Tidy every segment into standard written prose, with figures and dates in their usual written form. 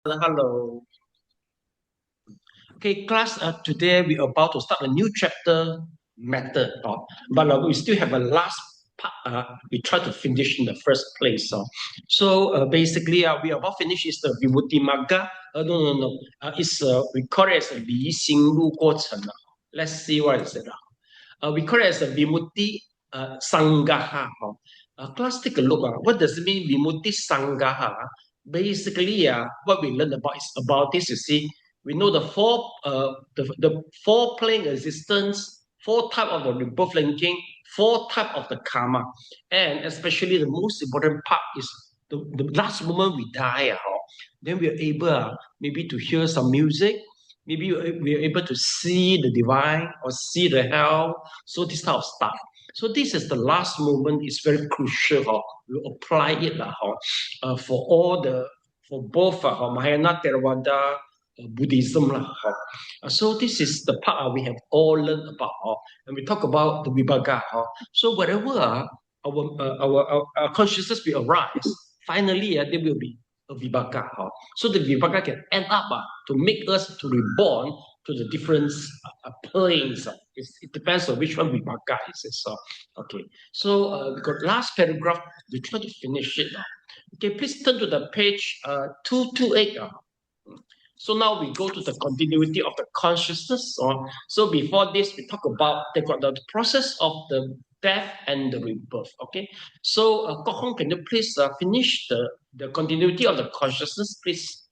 Hello. Okay, class. Today we're about to start a new chapter method. But we still have a last part. We try to finish in the first place. So basically, we are about finish is the Vibhuti Magga. No. It's we call it as a 离心路过程. Let's see what is it. We call it as a Vimutti Sangaha. Class, take a look. What does it mean, Vimutti Sangaha? Basically, what we learn about is about this. You see, we know the four plane existence, four type of the rebirth linking, four type of the karma, and especially the most important part is the last moment we die. Then we are able maybe to hear some music, maybe we are able to see the divine or see the hell. So this type of stuff. So this is the last moment. It's very crucial. We apply it for all the for both Mahayana Theravada, Buddhism. So this is the part we have all learned about. And we talk about the Vibhaga. So whatever our consciousness will arise, finally there will be a Vibhaga. So the Vibhaga can end up to make us to reborn to the different planes. It depends on which one Vibhaga is. Okay. So we got last paragraph. We try to finish it. Okay, please turn to the page 228. So now we go to the continuity of the consciousness. So before this, we talk about the process of the death and the rebirth. Okay. So Kok Hong, can you please finish the continuity of the consciousness, please?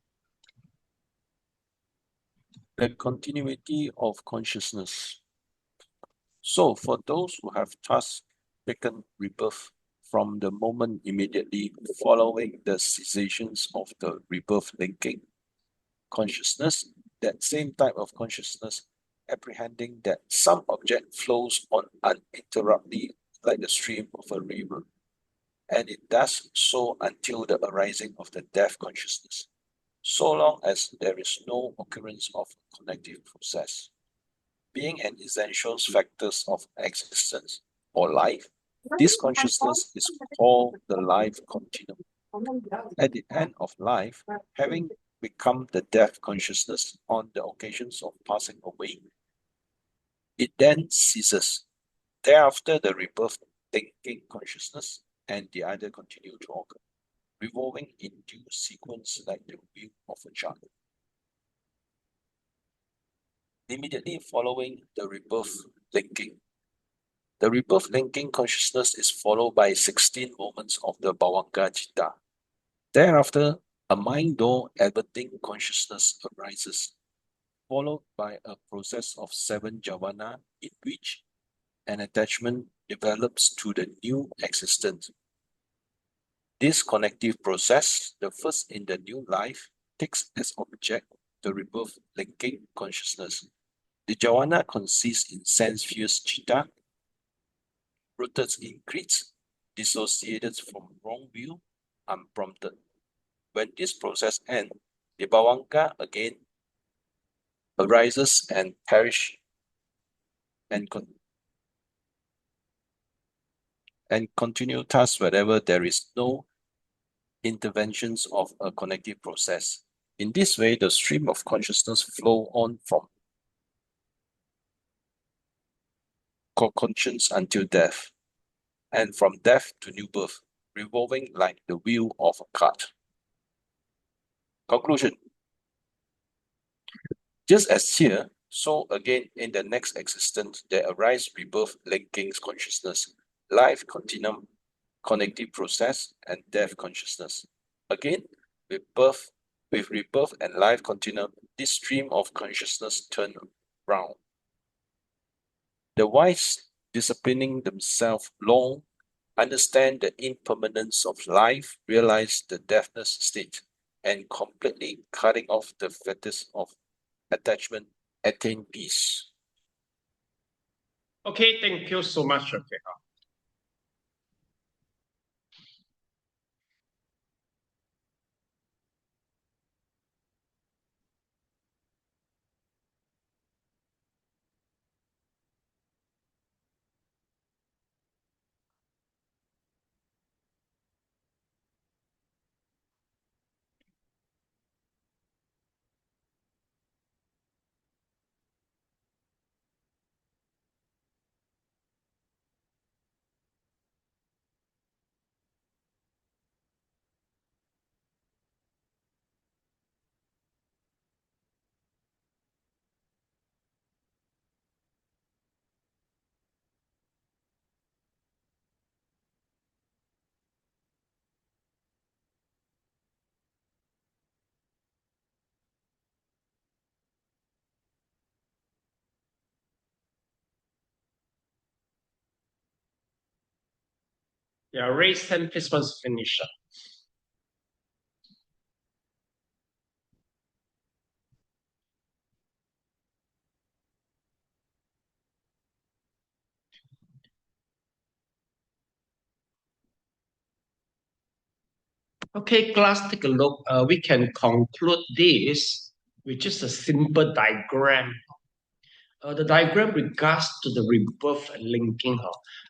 The continuity of consciousness. So for those who have thus taken rebirth from the moment immediately following the cessations of the rebirth linking consciousness, that same type of consciousness apprehending that some object flows on uninterruptedly like the stream of a river, and it does so until the arising of the death consciousness, so long as there is no occurrence of connective process. Being an essential factor of existence or life, this consciousness is called the life continuum. At the end of life, having become the death consciousness on the occasions of passing away, it then ceases. Thereafter, the rebirth thinking consciousness and the other continue to occur, revolving in due sequence like the wheel of a chart. Immediately following the rebirth linking, the rebirth linking consciousness is followed by 16 moments of the Bhavanga Citta. Thereafter, a mind door abiding consciousness arises, followed by a process of 7 jhana in which an attachment develops to the new existence. This connective process, the first in the new life, takes as object the rebirth linking consciousness. The jhana consists in sense-fused citta, rooted in creeds, dissociated from wrong view, unprompted. When this process ends, the bhavanga again arises and perish and continue thus wherever there is no interventions of a connective process. In this way, the stream of consciousness flow on from conscience until death, and from death to new birth, revolving like the wheel of a cart. Conclusion. Just as here, so again in the next existence, there arise rebirth linking consciousness, life continuum, connective process, and death consciousness. Again, with rebirth and life continuum, this stream of consciousness turn round. The wise, disciplining themselves long, understand the impermanence of life, realize the deathless state, and completely cutting off the fetters of attachment, attain peace. Okay, thank you so much. Okay. Yeah, raise hand, please, once finish. Okay, class, take a look. We can conclude this with just a simple diagram. The diagram regards to the rebirth and linking.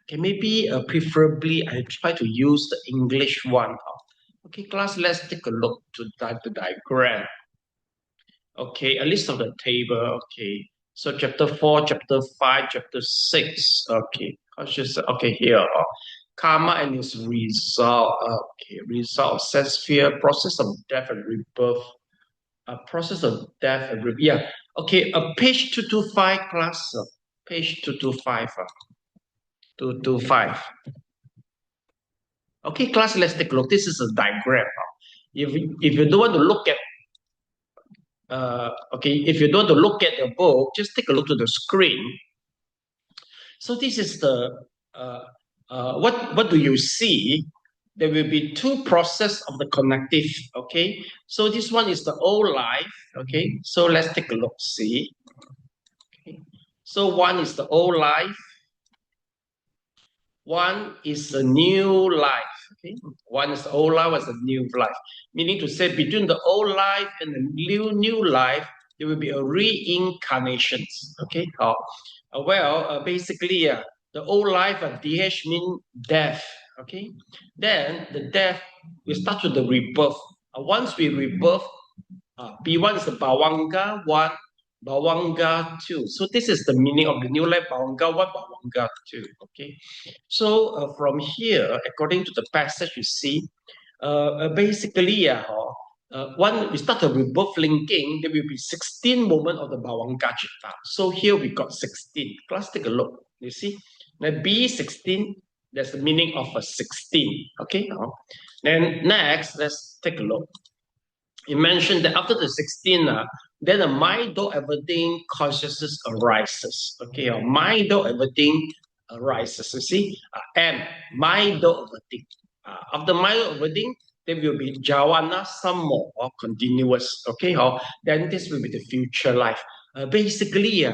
Okay, maybe preferably I try to use the English one. Okay, class, let's take a look to the diagram. Okay, a list of the table. Okay, so chapter 4, chapter 5, chapter 6. Okay, okay, here. Karma and its result. Okay, result, sense sphere, process of death and rebirth. Process of death and rebirth. Yeah. Okay, page 225 class. Page 225. 225. Okay, class, let's take a look. This is a diagram. If you don't want to look at okay, if you don't want to look at the book, just take a look to the screen. So this is the what do you see? There will be two process of the connective. Okay, so this one is the old life. Okay, so let's take a look. See. Okay. So one is the old life. One is the new life. Okay, one is the old life, one is the new life. Meaning to say, between the old life and the new life, there will be a reincarnation. Okay, basically, the old life of DH means death. Okay, then the death we start with the rebirth. Once we rebirth, B1 is the Bawanga 1, Bawanga 2. So this is the meaning of the new life, Bawanga 1, Bawanga 2. Okay. So from here, according to the passage you see, basically, when we start a rebirth linking, there will be 16 moments of the Bawanga Chitta. So here we got 16. Let's take a look. You see, now B16, that's the meaning of a 16. Okay. Then next, let's take a look. You mentioned that after the 16, then a mind of everything consciousness arises. Okay, mind of everything arises. You see, and mind of everything. After mind of everything, there will be jhana some more or continuous. Okay, then this will be the future life. Basically,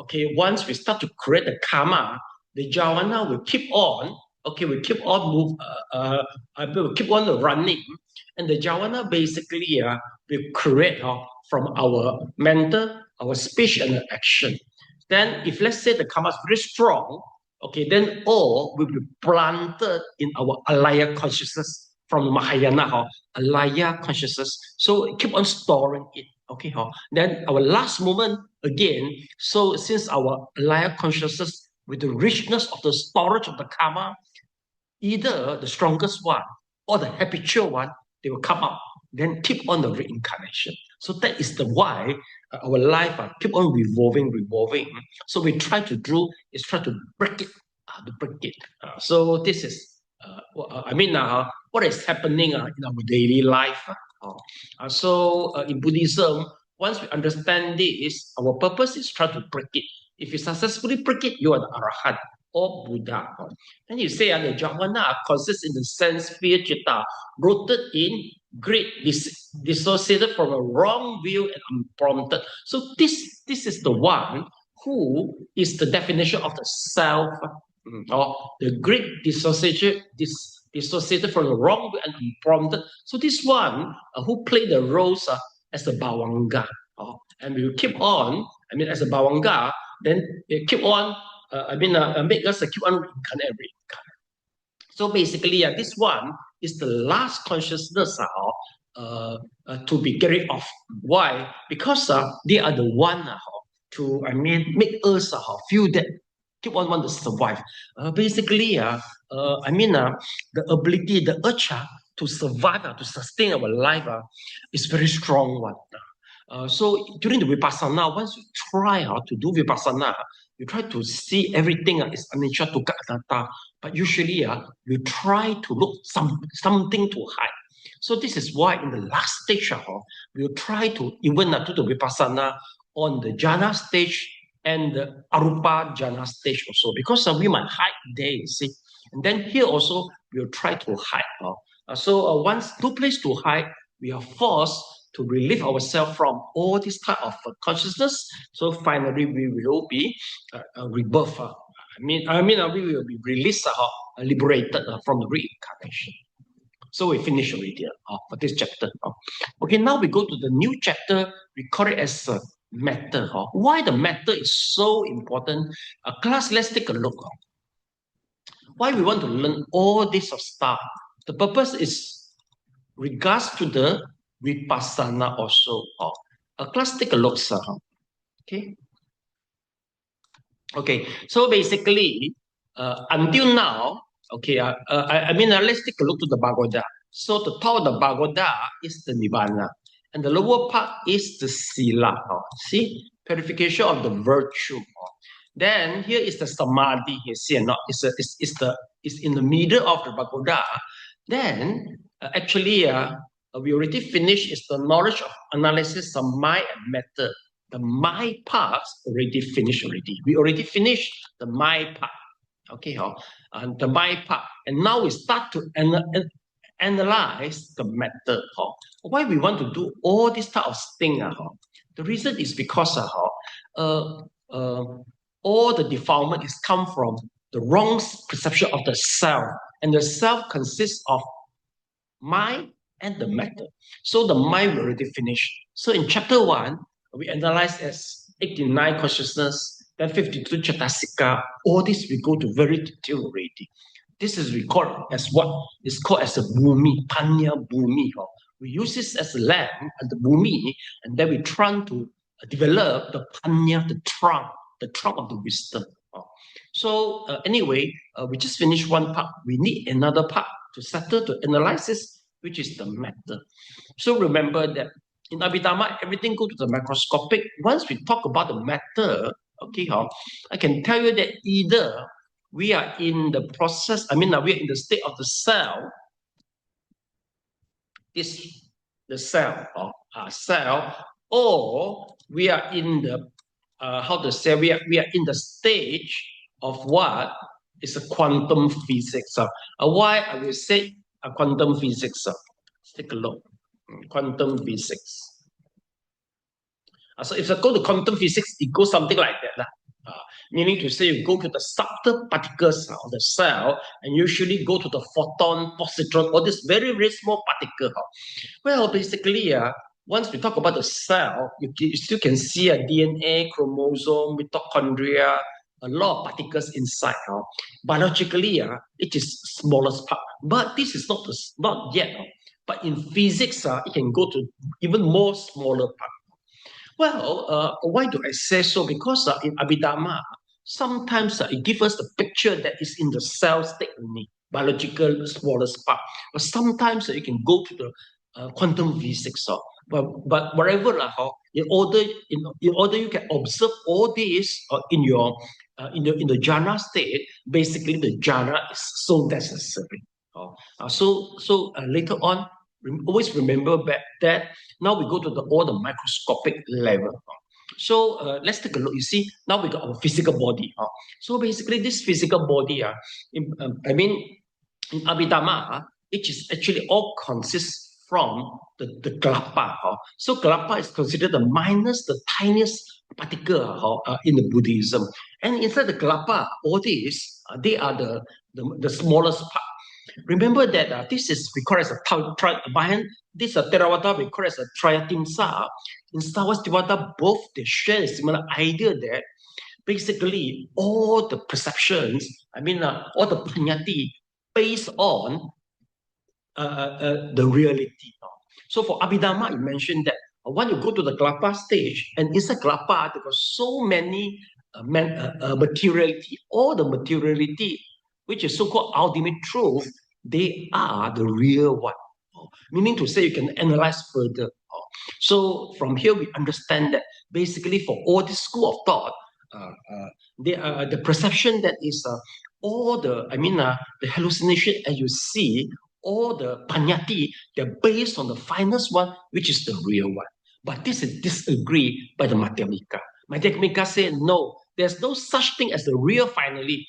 okay, once we start to create the karma, the jhana will keep on. Okay, we keep on will keep on running. And the jhana basically will create from our mental, our speech, and action. Then if let's say the karma is very strong, okay, then all will be planted in our alaya consciousness from Mahayana, alaya consciousness. So keep on storing it. Okay, then our last moment again. So since our alaya consciousness with the richness of the storage of the karma, either the strongest one or the habitual one, they will come up, then keep on the reincarnation. So that is the why our life keep on revolving. So we try to do is try to break it, so this is, what is happening in our daily life. So in Buddhism, once we understand this, our purpose is try to break it. If you successfully break it, you are the Arahant or Buddha. Then you say the jhana consists in the sense sphere citta, rooted in greed, dissociated from a wrong view and unprompted. So this is the one who is the definition of the self, or the greed dissociated from the wrong view and unprompted. So this one who played the roles as a bawanga, and we will keep on. As a bawanga, then we keep on. Make us keep on reincarnate. So basically, this one is the last consciousness to be carried off. Why? Because they are the one to make us feel that keep on want to survive. Basically, the ability, the urge to survive, to sustain our life is very strong one. So during the vipassana, once you try to do vipassana, you try to see everything is anicca, dukkha, anatta, but usually you try to look something to hide. So this is why in the last stage, we try to even do the vipassana on the jhana stage and the arupa jhana stage also, because we might hide there, you see. And then here also, we'll try to hide. So once no place to hide, we are forced to relieve ourselves from all this type of consciousness. So finally, we will be rebirth. We will be released, liberated from the reincarnation. So we finish already for this chapter. Okay, now we go to the new chapter. We call it as matter. Why the matter is so important? Class, let's take a look. Why we want to learn all this of stuff? The purpose is regards to the vipassana also. Class, take a look, sir. Okay. Okay. So basically, until now, okay. Let's take a look to the Bhagavata. So the top of the Bhagavata is the Nibbana, and the lower part is the Sila. See, purification of the virtue. Then here is the Samadhi. You see, not it's in the middle of the Bhagavata. Then we already finished is the knowledge of analysis of mind and matter. The mind part already finished already. We already finished the mind part. Okay, and the mind part. And now we start to analyze the matter. Why we want to do all this type of thing? The reason is because all the defilement is come from the wrong perception of the self. And the self consists of mind and the matter. So the mind we already finished. So in chapter 1, we analyze as 89 consciousness, then 52 chatasika. All this we go to very detail already. This is recorded as what is called as a bhumi, panya bhumi. We use this as a land and the bhumi, and then we try to develop the panya, the trunk of the wisdom. So anyway, we just finished one part. We need another part to settle the analysis, which is the matter. So remember that in Abhidhamma, everything goes to the microscopic. Once we talk about the matter, okay, I can tell you that either we are in the process, we are in the state of the cell, the cell, or we are in the, we are in the stage of what is a quantum physics. Why I will say a quantum physics? Let's take a look. Quantum physics. So if I go to quantum physics, it goes something like that. Meaning to say you go to the subtle particles of the cell and usually go to the photon, positron, all this very, very small particle. Well, basically, once we talk about the cell, you still can see a DNA, chromosome, mitochondria, a lot of particles inside. Biologically, it is smallest part. But this is not yet. But in physics, it can go to even more smaller part. Well, why do I say so? Because in Abhidhamma, sometimes it gives us the picture that is in the cell state only, biological smallest part. But sometimes you can go to the quantum physics. But whatever, in order you can observe all this in in the jhana state, basically the jhana is so necessary. So later on, always remember that now we go to all the microscopic level. So let's take a look. You see, now we got our physical body. So basically, this physical body, in Abhidhamma, it is actually all consists from the kalapa. So kalapa is considered the tiniest particle in the Buddhism. And inside the kalapa, all these, they are the smallest part. Remember that this is recorded as a this Theravada we call as a triatimsa. In Savastivada, both they share a similar idea that basically all the perceptions, all the panyati based on the reality. So for Abhidhamma, it mentioned that when you go to the Kalapa stage, and inside Kalapa, there was so many materiality, all the materiality, which is so-called ultimate truth, they are the real one. Meaning to say you can analyze further. So from here we understand that basically for all this school of thought, the perception that is all the hallucination as you see, all the panyati, they're based on the finest one, which is the real one. But this is disagreed by the Madhyamika. Madhyamika say no, there's no such thing as the real finally.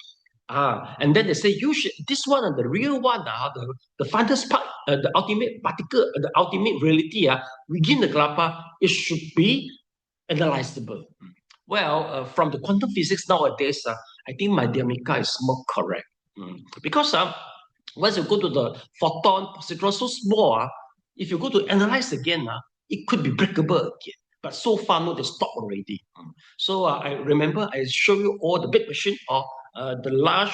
And then they say you should this one and the real one, the finest part, the ultimate particle, the ultimate reality, within the kalapa, it should be analyzable. Well, from the quantum physics nowadays, I think my dear Mika is more correct. Because once you go to the photon, positron so small, if you go to analyze again, it could be breakable again. But so far, no, they stopped already. So I remember I show you all the big machine of the large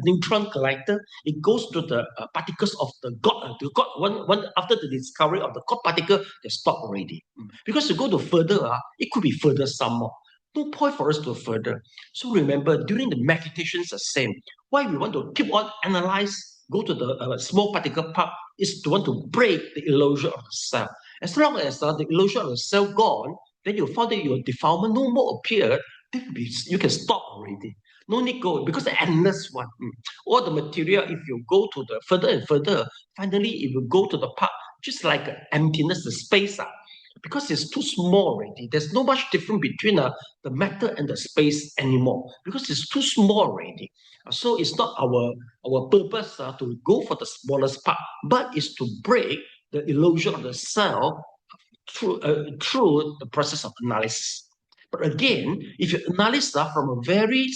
neutron collider. It goes to the particles of the God. One after the discovery of the God particle, they stop already. Because to go to further, it could be further some more. No point for us to further. So remember, during the meditations, the same. Why we want to keep on analyze, go to the small particle part, is to want to break the illusion of the self. As long as the illusion of the self gone, then you find that your defilement no more appeared, then you can stop already. No need go, because the endless one. All the material, if you go to the further and further, finally, if you go to the part, just like emptiness, the space, because it's too small already. There's no much difference between the matter and the space anymore, because it's too small already. So it's not our purpose to go for the smallest part, but it's to break the illusion of the self through the process of analysis. But again, if you analyze that from a very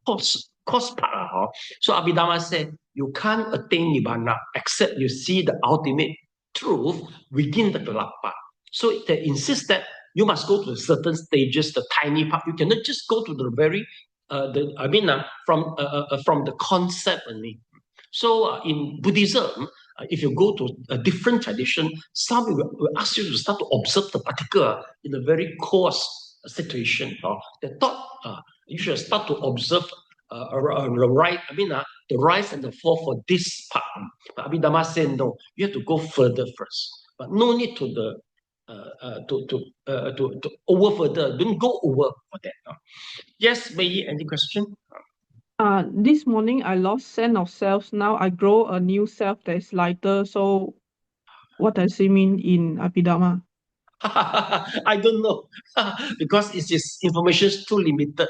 cost part, so Abhidhamma said, you can't attain Nibbana except you see the ultimate truth within the kalapa. So they insist that you must go to certain stages, the tiny part. You cannot just go to the very, from the concept only. So in Buddhism, if you go to a different tradition, some will ask you to start to observe the particular in a very coarse situation. They thought you should start to observe the rise and the fall for this part. But Abhidhamma said no, you have to go further first. But no need to over further. Don't go over for that. Yes, Mei, any question? This morning I lost sense of self. Now I grow a new self that is lighter. So what does it mean in Abhidhamma? I don't know because it's just information is too limited.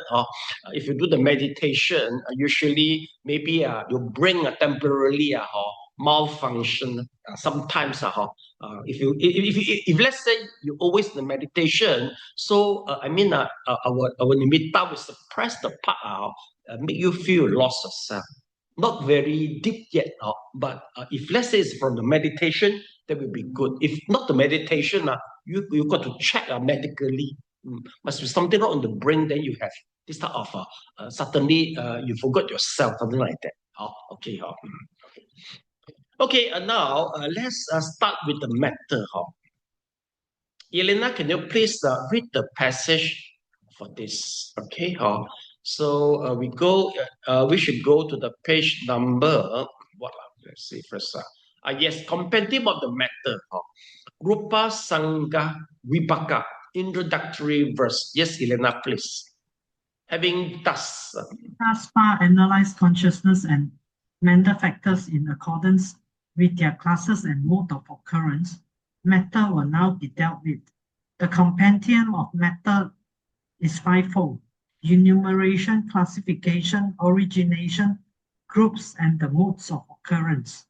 If you do the meditation, usually maybe your brain temporarily malfunction. Sometimes if let's say you always in the meditation, so our nimitta will suppress the part, make you feel lost of self. Not very deep yet, but if let's say it's from the meditation, that will be good. If not the meditation, you got to check medically. Must be something wrong in the brain, then you have this type of suddenly you forgot yourself, something like that. Okay. Okay, now let's start with the matter. Elena, can you please read the passage for this? Okay. So we should go to the page number, let's see first. Yes, compendium of the matter. Rupa Sangha Vipaka, introductory verse. Yes, Elena, please. Having thus far analyzed consciousness and mental factors in accordance with their classes and mode of occurrence, matter will now be dealt with. The compendium of matter is fivefold: enumeration, classification, origination, groups, and the modes of occurrence.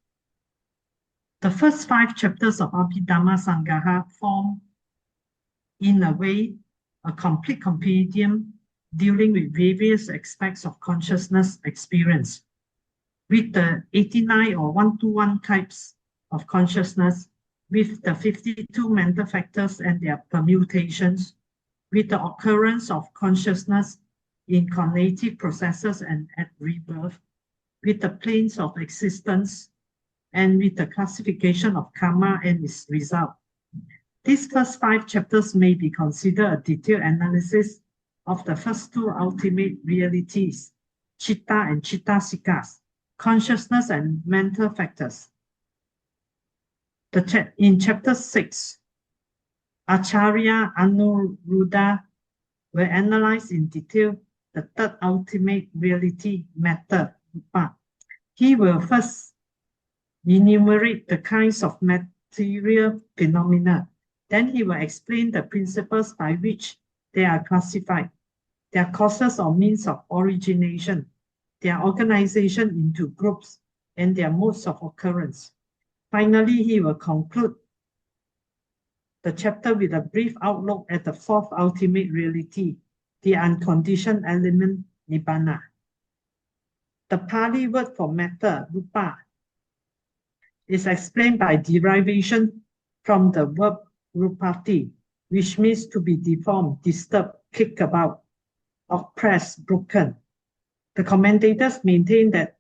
The first 5 chapters of Abhidhamma-sangaha form, in a way, a complete compendium dealing with various aspects of consciousness experience, with the 89 or 121 types of consciousness, with the 52 mental factors and their permutations, with the occurrence of consciousness in cognitive processes and at rebirth, with the planes of existence, and with the classification of karma and its result. These first 5 chapters may be considered a detailed analysis of the first 2 ultimate realities, chitta and chittasikas, consciousness and mental factors. In chapter 6, Acharya Anuruddha will analyze in detail the third ultimate reality, matter, rupa. He will first enumerate the kinds of material phenomena. Then he will explain the principles by which they are classified, their causes or means of origination, their organization into groups, and their modes of occurrence. Finally, he will conclude the chapter with a brief outlook at the fourth ultimate reality, the unconditioned element Nibbana. The Pali word for matter, rupa, is explained by derivation from the verb rupati, which means to be deformed, disturbed, kicked about, oppressed, broken. The commentators maintain that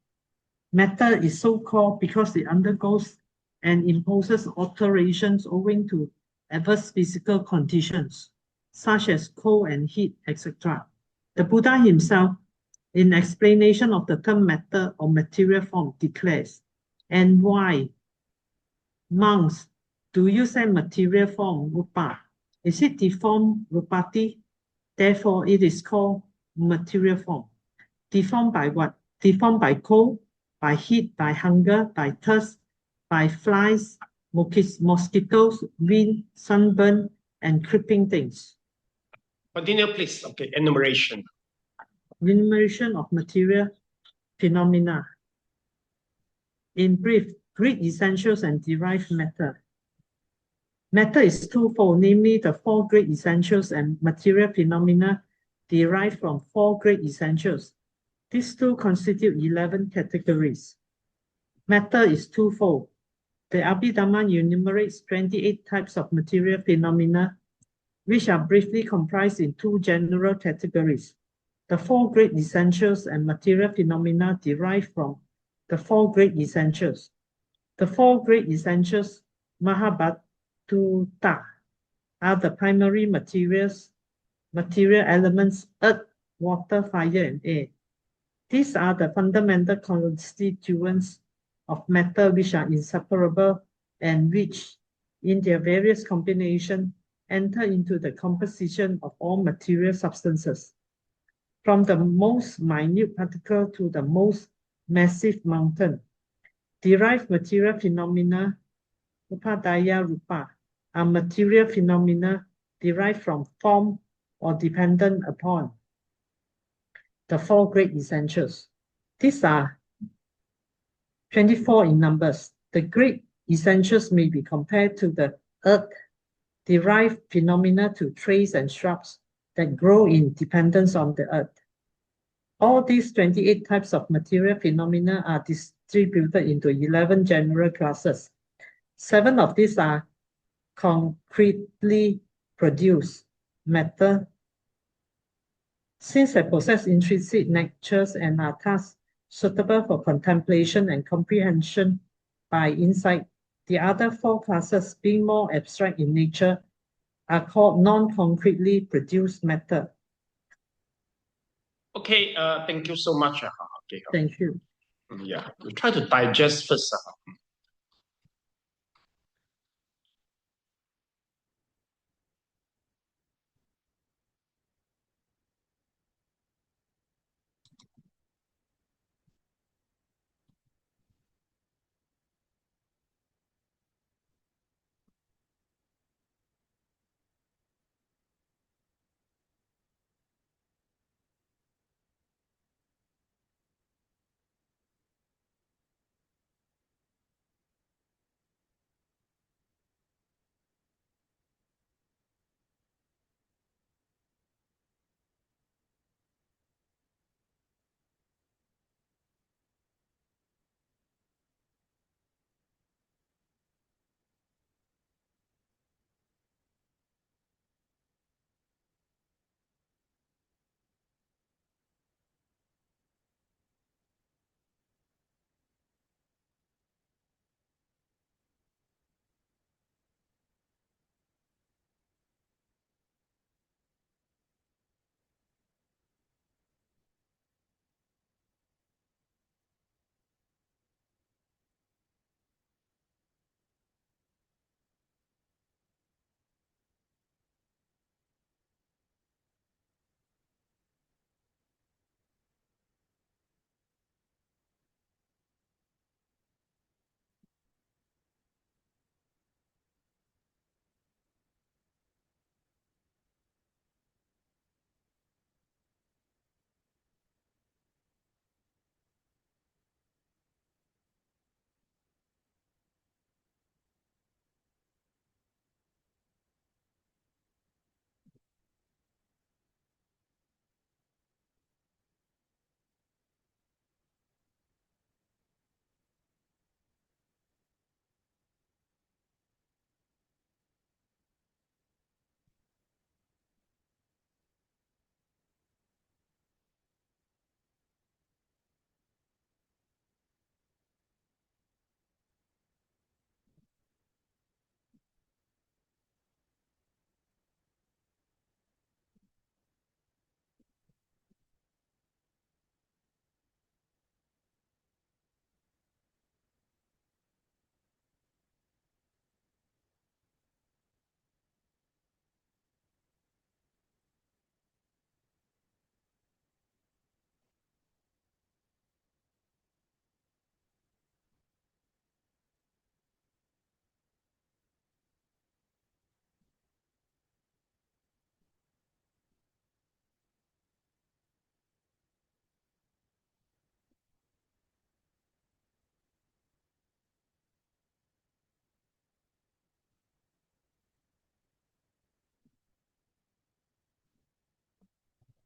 matter is so called because it undergoes and imposes alterations owing to adverse physical conditions, such as cold and heat, etc. The Buddha himself, in explanation of the term matter or material form, declares, and why, monks, do you say material form, rupa? Is it deformed, rupati? Therefore, it is called material form. Deformed by what? Deformed by cold, by heat, by hunger, by thirst, by flies, mosquitoes, wind, sunburn, and creeping things. Continue, please. Okay, enumeration. Enumeration of material phenomena. In brief, great essentials and derived matter. Matter is twofold, namely the four great essentials and material phenomena derived from four great essentials. These two constitute 11 categories. Matter is twofold. The Abhidhamma enumerates 28 types of material phenomena, which are briefly comprised in two general categories. The four great essentials and material phenomena derived from the four great essentials. The four great essentials, Mahabhatuta, are the primary material elements, earth, water, fire, and air. These are the fundamental constituents of matter which are inseparable and which, in their various combinations, enter into the composition of all material substances. From the most minute particle to the most massive mountain, derived material phenomena, upadaya rupa, are material phenomena derived from form or dependent upon the four great essentials. These are 24 in numbers. The great essentials may be compared to the earth-derived phenomena to trees and shrubs that grow in dependence on the earth. All these 28 types of material phenomena are distributed into 11 general classes. 7 of these are concretely produced matter, since they possess intrinsic natures and are thus suitable for contemplation and comprehension by insight. The other 4 classes, being more abstract in nature, are called non-concretely produced matter. Okay, thank you so much. Okay. Thank you. Yeah, we try to digest first.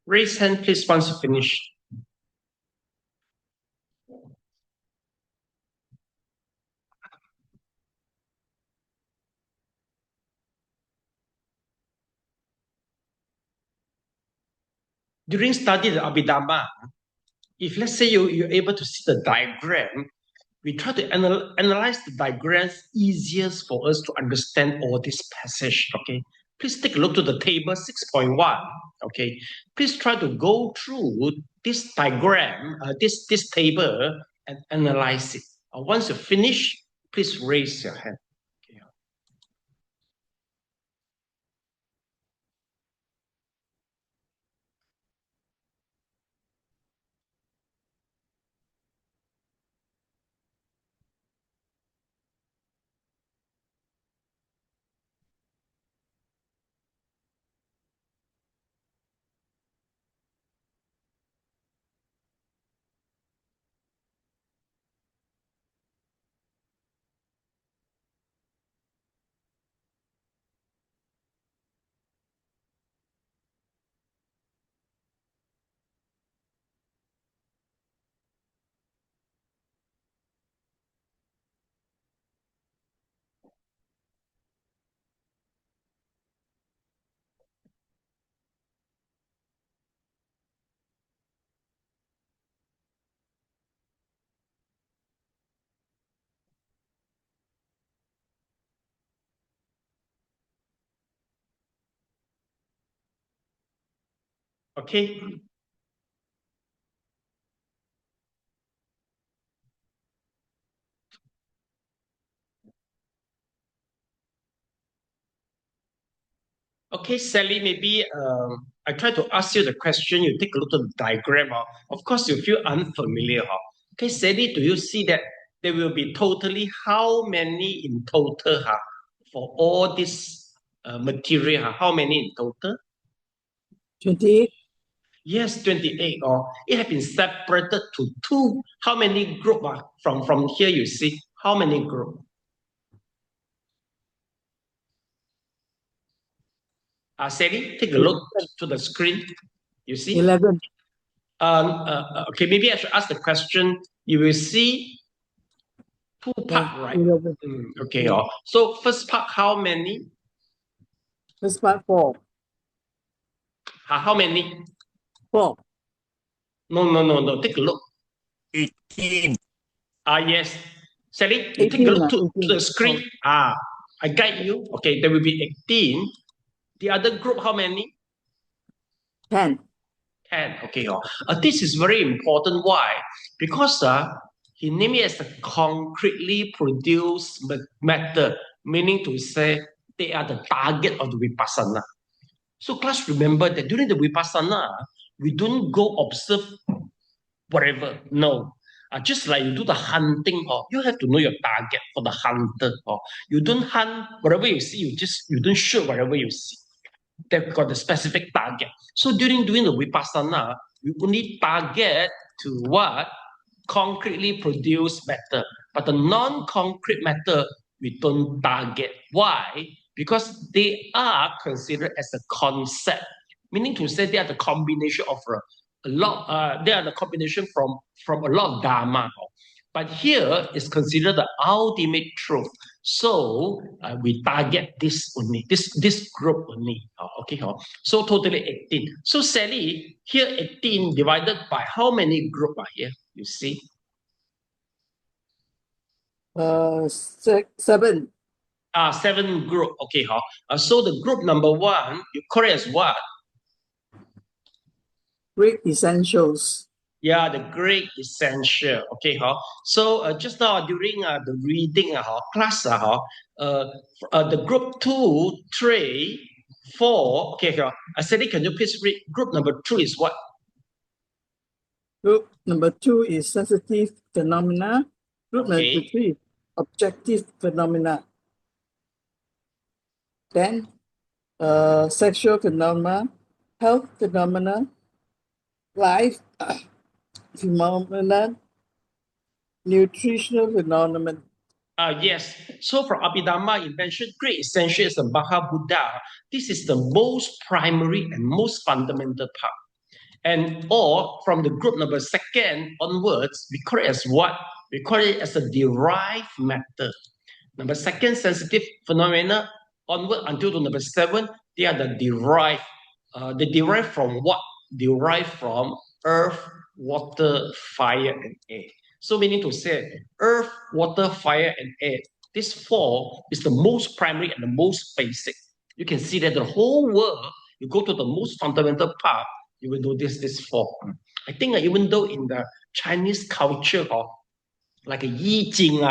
Raise hand, please, once you finish. During study the Abhidhamma, if let's say you're able to see the diagram, we try to analyze the diagrams easiest for us to understand all this passage, okay? Please take a look to the table 6.1, okay? Please try to go through this diagram, this table, and analyze it. Once you finish, please raise your hand. Okay. Okay, Sally, maybe I try to ask you the question. You take a look at the diagram. Of course, you feel unfamiliar. Okay, Sally, do you see that there will be totally how many in total for all this material? How many in total? 28. Yes, 28. It has been separated to two. How many group? From here, you see how many group? Sally, take a look to the screen. You see? 11. Okay, maybe I should ask the question. You will see two part, right? 11. Okay. So first part, how many? First part 4. How many? 4. No. Take a look. 18. Yes. Sally, you take a 18, look to 18. the screen. I guide you. Okay, there will be 18. The other group, how many? 10. 10. Okay. This is very important. Why? Because he named it as a concretely produced matter, meaning to say they are the target of the vipassana. So class, remember that during the vipassana, we don't go observe whatever. No. Just like you do the hunting, you have to know your target for the hunter. You don't hunt whatever you see, you don't shoot whatever you see. They've got the specific target. So during doing the vipassana, we only target to what? Concretely produce matter. But the non-concrete matter, we don't target. Why? Because they are considered as a concept, meaning to say they are the combination of a lot. They are the combination from a lot of dharma. But here is considered the ultimate truth. So we target this only, this group only. Okay. So totally 18. So Sally, here 18 divided by how many group are here? You see? 7. 7 group. Okay. So the group number 1, you call it as what? Great essentials. Yeah, the great essential. Okay. So just now during the reading class, the group 2, 3, 4. Okay. Sally, can you please read? Group number 2 is what? Group number 2 is sensitive phenomena. Group number 3 is objective phenomena. Then sexual phenomena, health phenomena, life phenomena, nutritional phenomena. Yes. So for Abhidhamma, it mentioned great essential is the Maha Buddha. This is the most primary and most fundamental part. And or from the group number second onwards, we call it as what? We call it as a derived matter. Number second sensitive phenomena onward until to number 7, they are the derived. They derive from what? Derive from earth, water, fire, and air. So meaning to say, earth, water, fire, and air. This 4 is the most primary and the most basic. You can see that the whole world, you go to the most fundamental part, you will notice this 4. I think even though in the Chinese culture, like a Yi Jing,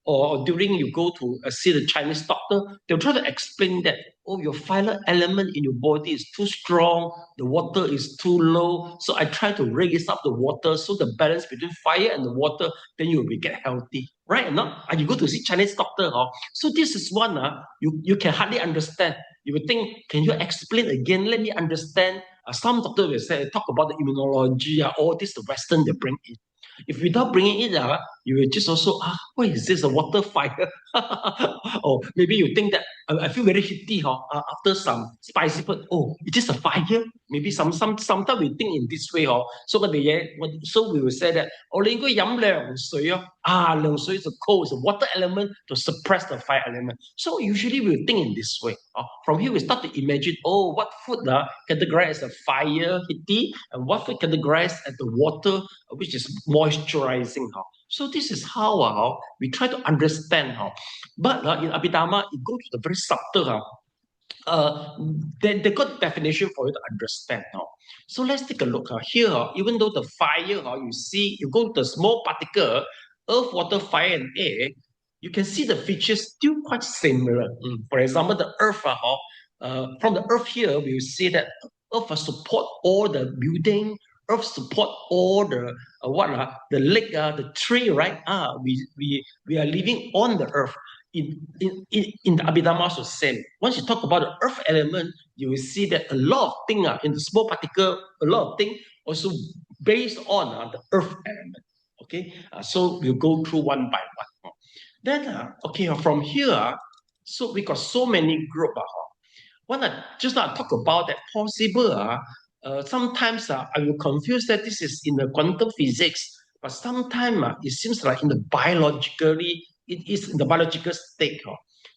or during you go to see the Chinese doctor, they'll try to explain that, oh, your fire element in your body is too strong, the water is too low, so I try to raise up the water, so the balance between fire and the water, then you will get healthy, right or not? And you go to see Chinese doctor, so this is one, you can hardly understand. You would think, can you explain again? Let me understand. Some doctor will say, talk about the immunology, all this, the Western they bring in. If without bringing it, you will just also, what is this, a water fire? Or maybe you think that, I feel very heaty after some spicy food. Oh, is this a fire? Maybe sometimes we think in this way. So we will say that, oh, you go yam凉水凉水 is a cold, it's a water element to suppress the fire element. So usually we will think in this way. From here we start to imagine, oh, what food categorized as a fire, heaty, and what food categorized as the water, which is moisturizing. So this is how we try to understand. But in Abhidhamma, it goes to the very subtle. They got definition for you to understand. So let's take a look. Here, even though the fire, you see, you go to the small particle, earth, water, fire, and air, you can see the features still quite similar. For example, the earth, from the earth here, we will see that earth support all the building, earth support all the the lake, the tree, right? We are living on the earth. In the Abhidhamma is the same. Once you talk about the earth element, you will see that a lot of things in the small particle, a lot of things also based on the earth element. Okay, so we'll go through one by one. Then, from here, so we got so many groups. Just now talk about that possible. Sometimes I will confuse that this is in the quantum physics, but sometimes it seems like in the biologically, it is in the biological state.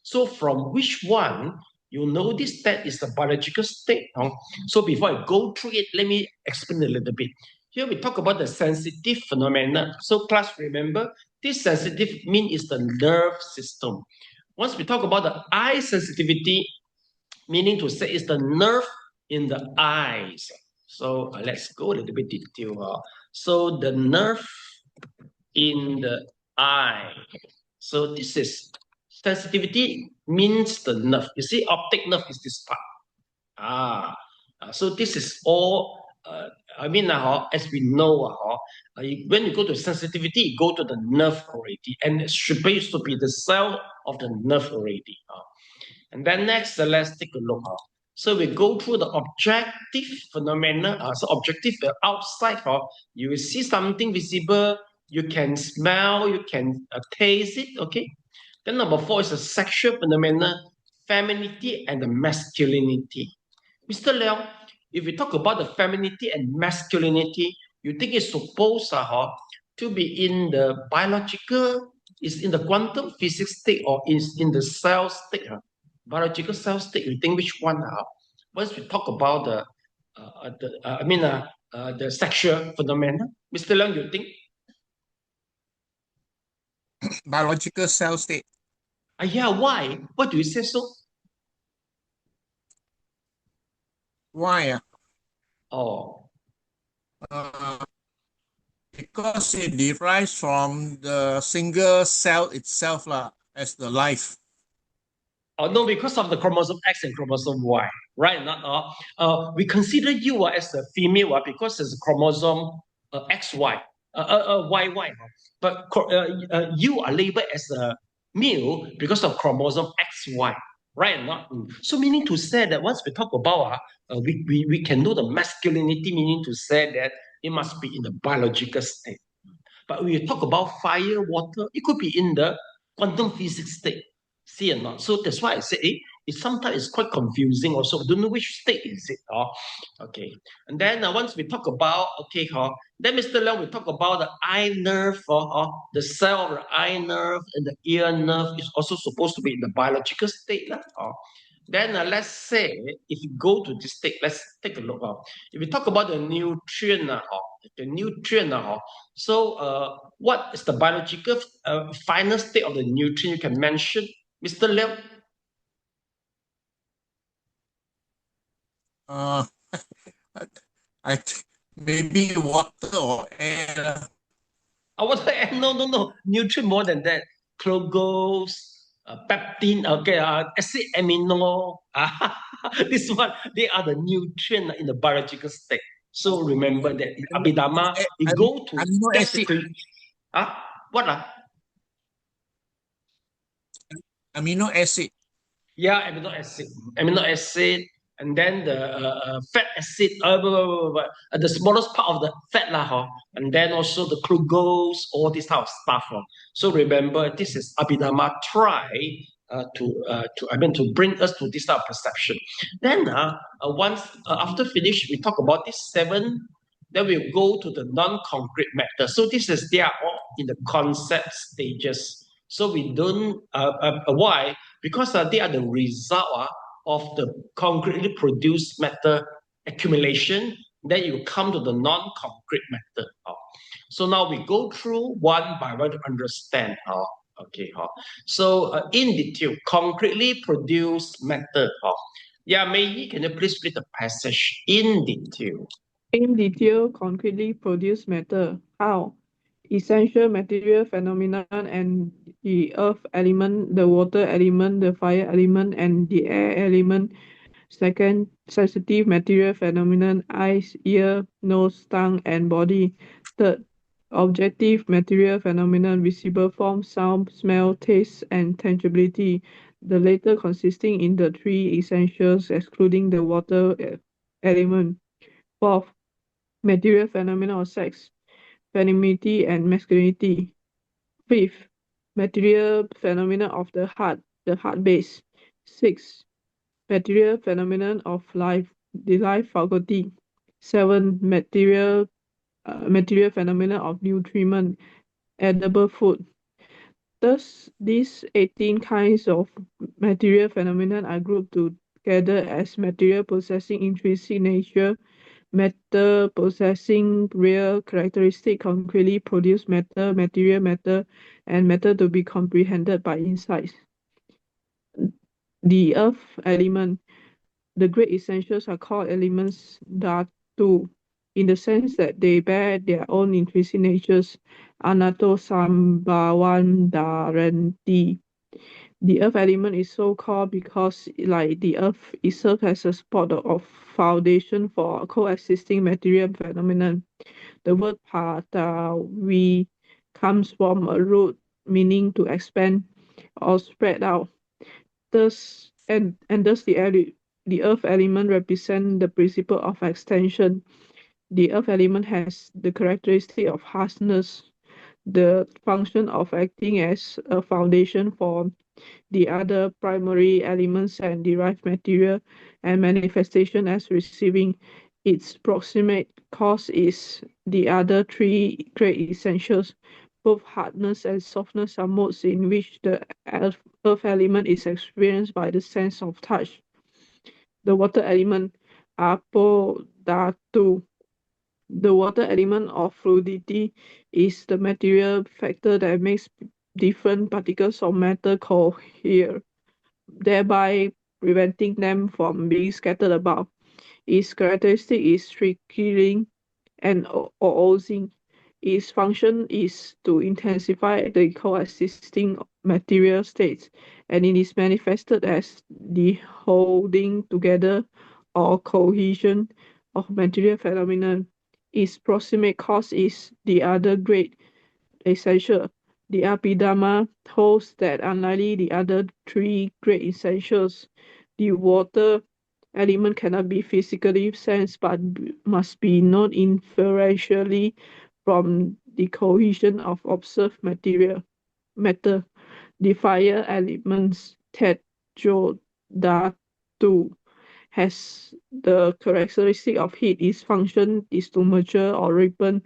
So from which one you notice that is the biological state. So before I go through it, let me explain a little bit. Here we talk about the sensitive phenomena. So class, remember, this sensitive is the nerve system. Once we talk about the eye sensitivity, meaning to say it's the nerve in the eyes. So let's go a little bit detail. So the nerve in the eye. So this is sensitivity means the nerve. You see, optic nerve is this part. So this is all. As we know, when you go to sensitivity, you go to the nerve already, and it should be the cell of the nerve already. And then next, let's take a look. So we go through the objective phenomena. So objective outside, you will see something visible. You can smell, you can taste it. Okay. Then number 4 is the sexual phenomena, femininity and the masculinity. Mr. Leong, if we talk about the femininity and masculinity, you think it's supposed to be in the biological, is in the quantum physics state, or is in the cell state? Biological cell state, you think which one? Once we talk about the sexual phenomena, Mr. Leong, you think? Biological cell state. Yeah, why? Why do you say so? Why? Because it derives from the single cell itself as the life. No, because of the chromosome X and chromosome Y, right? We consider you as a female because it's a chromosome XY, YY. But you are labeled as a male because of chromosome XY, right? So meaning to say that once we talk about, we can know the masculinity, meaning to say that it must be in the biological state. But when you talk about fire, water, it could be in the quantum physics state. See or not? So that's why I say, It sometimes is quite confusing also. Don't know which state is it. Okay. And then once we talk about, okay, then Mr. Leong will talk about the eye nerve, the cell of the eye nerve and the ear nerve is also supposed to be in the biological state. Then let's say, if you go to this state, let's take a look. If we talk about the nutrient, so what is the biological final state of the nutrient you can mention, Mr. Leong? I think maybe water or air. Water, air, no. Nutrient more than that. Glucose, peptine, okay, acid amino. This one, they are the nutrient in the biological state. So remember that in Abhidhamma, you go to amino acid. What? Amino acid. Yeah, amino acid, and then the fat acid, the smallest part of the fat and then also the glucose, all this type of stuff. So remember, this is Abhidhamma try to bring us to this type of perception. Then once after finish, we talk about this 7. Then we'll go to the non-concrete matter. So they are all in the concept stages. So we don't why? Because they are the result of the concretely produced matter accumulation. Then you come to the non-concrete matter. So now we go through one by one to understand. Okay. So in detail, concretely produced matter. Yeah, Mei, can you please read the passage in detail? In detail, concretely produced matter. How? Essential material phenomenon and the earth element, the water element, the fire element, and the air element. Second, sensitive material phenomenon, eyes, ear, nose, tongue, and body. Third, objective material phenomenon, visible form, sound, smell, taste, and tangibility. The latter consisting in the 3 essentials, excluding the water element. Fourth, material phenomena of sex, femininity and masculinity. Fifth, material phenomena of the heart base. Sixth, material phenomenon of life, the life faculty. 7, material phenomena of nutriment, edible food. Thus, these 18 kinds of material phenomena are grouped together as material possessing intrinsic nature, matter possessing real characteristic, concretely produced matter, material matter, and matter to be comprehended by insights. The earth element, the great essentials are called elements dhatu, in the sense that they bear their own intrinsic natures, anato sambhavan dharanti. The earth element is so called because, like the earth, it serves as a spot of foundation for coexisting material phenomenon. The word patavi comes from a root meaning to expand or spread out. Thus, thus the earth element represents the principle of extension. The earth element has the characteristic of harshness, the function of acting as a foundation for the other primary elements and derived material, and manifestation as receiving its proximate cause is the other 3 great essentials. Both hardness and softness are modes in which the earth element is experienced by the sense of touch. The water element, apo dhatu. The water element of fluidity is the material factor that makes different particles of matter cohere, thereby preventing them from being scattered about. Its characteristic is trickling and oozing. Its function is to intensify the coexisting material states, and it is manifested as the holding together or cohesion of material phenomena. Its proximate cause is the other great essential. The Abhidhamma holds that unlike the other 3 great essentials, the water element cannot be physically sensed but must be known inferentially from the cohesion of observed matter. The fire elements, tejo, dhatu has the characteristic of heat. Its function is to mature or ripen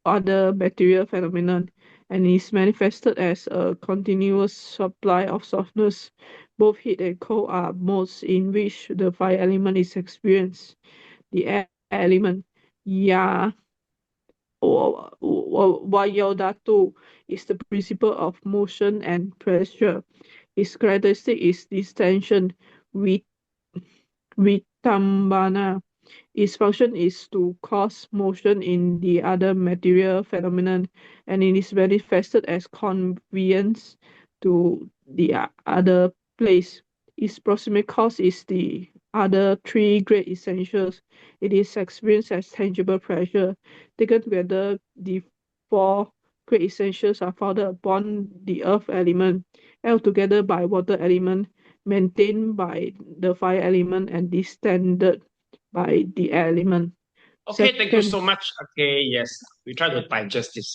other material phenomenon, and is manifested as a continuous supply of softness. Both heat and cold are modes in which the fire element is experienced. The air element, ya Vayodhatu, is the principle of motion and pressure. Its characteristic is distension, vitambana. Its function is to cause motion in the other material phenomenon, and it is manifested as conveyance to the other place. Its proximate cause is the other three great essentials. It is experienced as tangible pressure. Taken together, the four great essentials are founded upon the earth element, held together by water element, maintained by the fire element, and distended by the element. Okay, thank you so Second, much. Okay, yes, we try to digest this.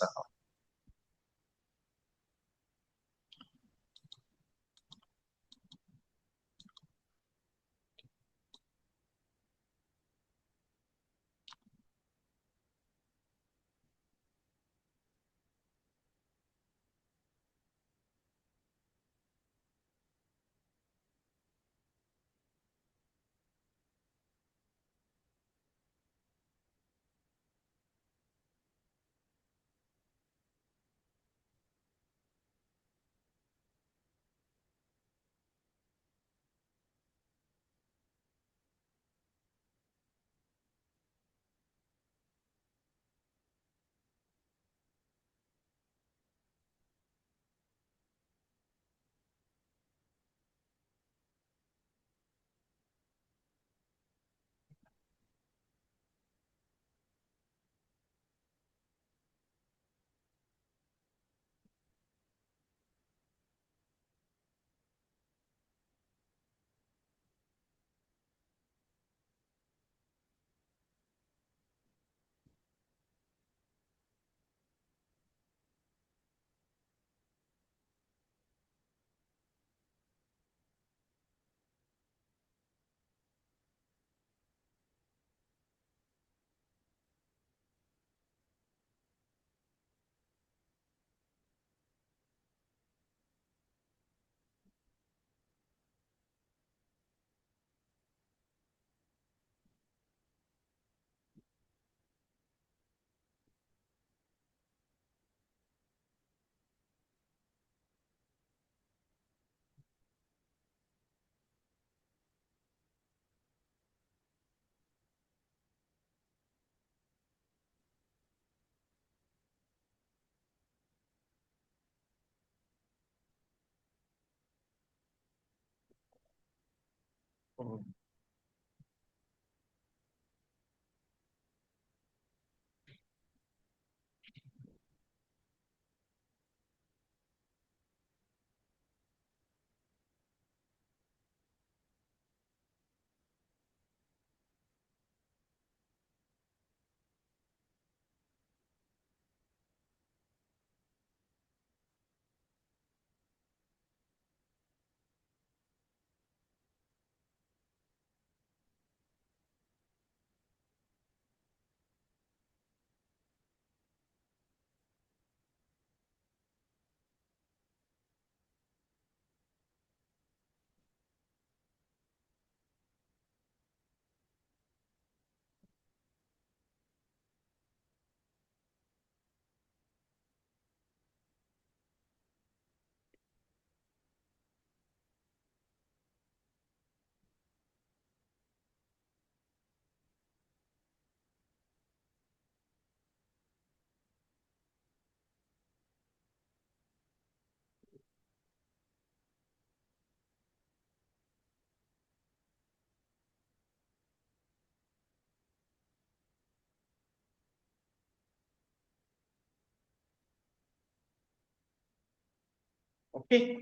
Okay.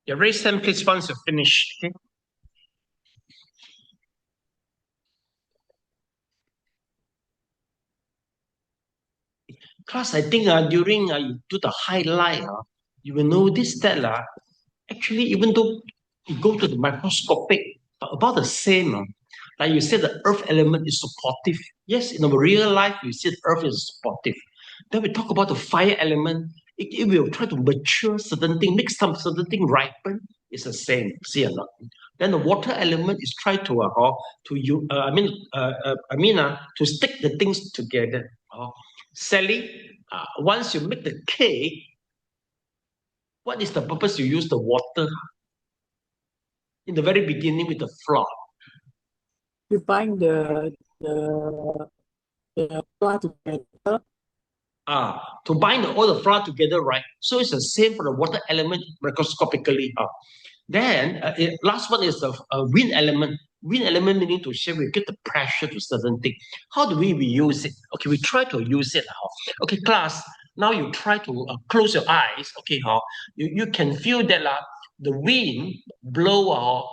Yeah, raise hand, please, once you finish. Okay. Class, I think during you do the highlight, you will notice that actually, even though you go to the microscopic, about the same. Like you said, the earth element is supportive. Yes, in our real life, you see the earth is supportive. Then we talk about the fire element. It will try to mature certain thing, make some certain thing ripen. It's the same. See or not? Then the water element is try to to stick the things together. Sally, once you make the cake, what is the purpose you use the water? In the very beginning with the flour. You bind the flour together. To bind all the flour together, right? So it's the same for the water element microscopically. Then last one is the wind element. Wind element meaning to say we get the pressure to certain thing. How do we use it? Okay, we try to use it. Okay, class. Now you try to close your eyes. Okay, you can feel that the wind blow.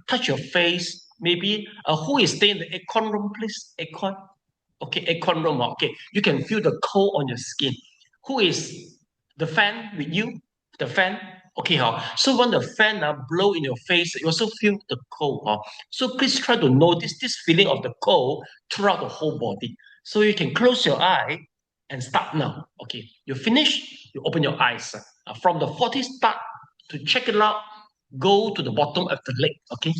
Touch your face. Maybe who is staying in the aircon room, please? Aircon. Okay, aircon room. Okay, you can feel the cold on your skin. Who is the fan with you? The fan. Okay, so when the fan blow in your face, you also feel the cold. So please try to notice this feeling of the cold throughout the whole body. So you can close your eye and start now. Okay, you finish, you open your eyes. From the 40 start to check it out, go to the bottom of the leg. Okay.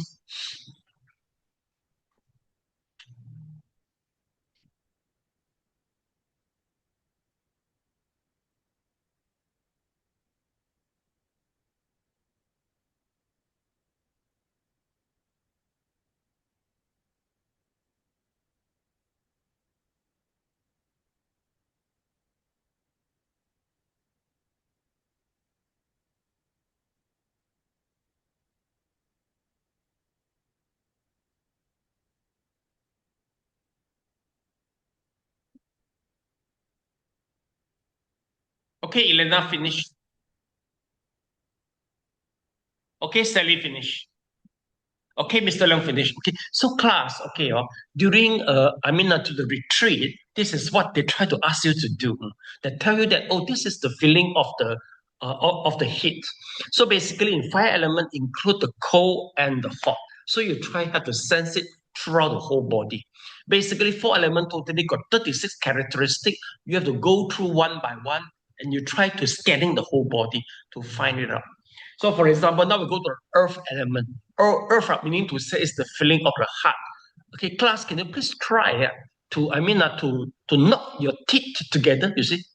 Okay, Elena, finish. Okay, Sally, finish. Okay, Mr. Leong, finish. Okay, so class, okay, during, to the retreat, this is what they try to ask you to do. They tell you that, oh, this is the feeling of the heat. So basically, in fire element, include the cold and the hot. So you try how to sense it throughout the whole body. Basically, 4 element totally got 36 characteristics. You have to go through one by one, and you try to scanning the whole body to find it out. So, for example, now we go to the earth element. Earth meaning to say is the feeling of the heart. Okay, class, can you please try to knock your teeth together? You see,